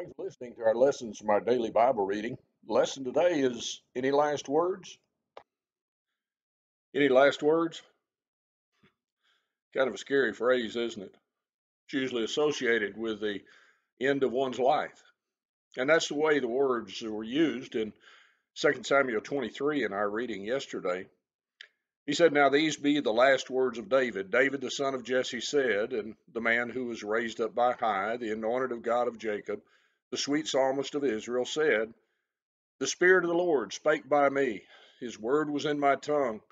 Thanks for listening to our lessons from our daily Bible reading. Lesson today is any last words? Any last words? Kind of a scary phrase, isn't it? It's usually associated with the end of one's life. And that's the way the words were used in 2 Samuel 23 in our reading yesterday. He said, "Now these be the last words of David. David, the son of Jesse, said, and the man who was raised up by high, the anointed of God of Jacob, the sweet psalmist of Israel, said, the Spirit of the Lord spake by me. His word was in my tongue."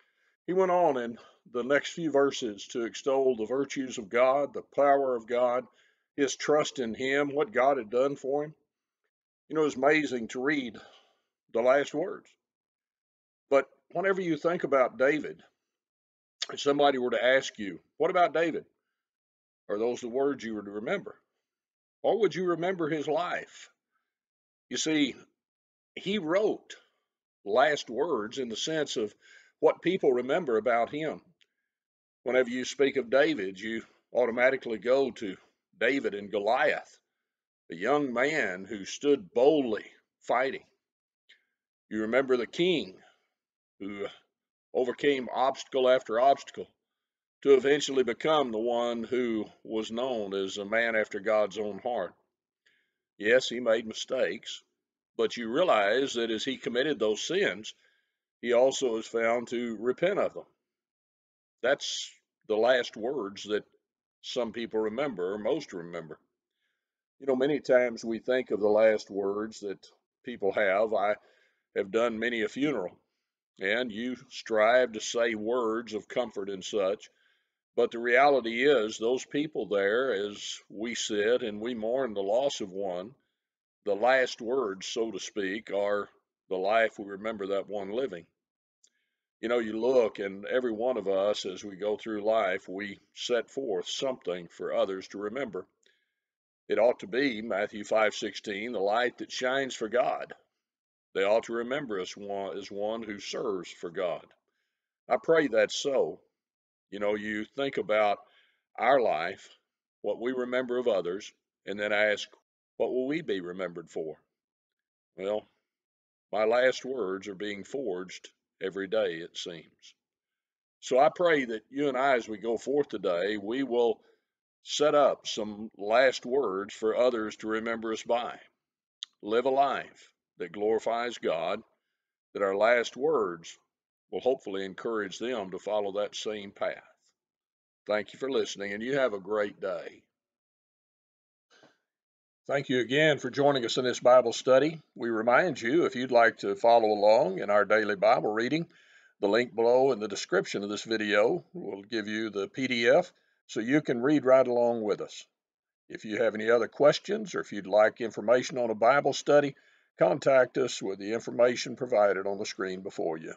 He went on in the next few verses to extol the virtues of God, the power of God, his trust in him, what God had done for him. You know, it's amazing to read the last words. But whenever you think about David, if somebody were to ask you, what about David? Are those the words you were to remember? Or would you remember his life? You see, he wrote last words in the sense of what people remember about him. Whenever you speak of David, you automatically go to David and Goliath, a young man who stood boldly fighting. You remember the king who overcame obstacle after obstacle to eventually become the one who was known as a man after God's own heart. Yes, he made mistakes, but you realize that as he committed those sins, he also is found to repent of them. That's the last words that some people remember, or most remember. You know, many times we think of the last words that people have. I have done many a funeral, and you strive to say words of comfort and such. But the reality is, those people there, as we sit and we mourn the loss of one, the last words, so to speak, are the life we remember that one living. You know, you look, and every one of us, as we go through life, we set forth something for others to remember. It ought to be, Matthew 5:16, the light that shines for God. They ought to remember us as one who serves for God. I pray that's so. You know, you think about our life, what we remember of others, and then ask, what will we be remembered for? Well, my last words are being forged every day, it seems. So I pray that you and I, as we go forth today, we will set up some last words for others to remember us by. Live a life that glorifies God, that our last words will hopefully encourage them to follow that same path. Thank you for listening, and you have a great day. Thank you again for joining us in this Bible study. We remind you, if you'd like to follow along in our daily Bible reading, the link below in the description of this video will give you the PDF so you can read right along with us. If you have any other questions or if you'd like information on a Bible study, contact us with the information provided on the screen before you.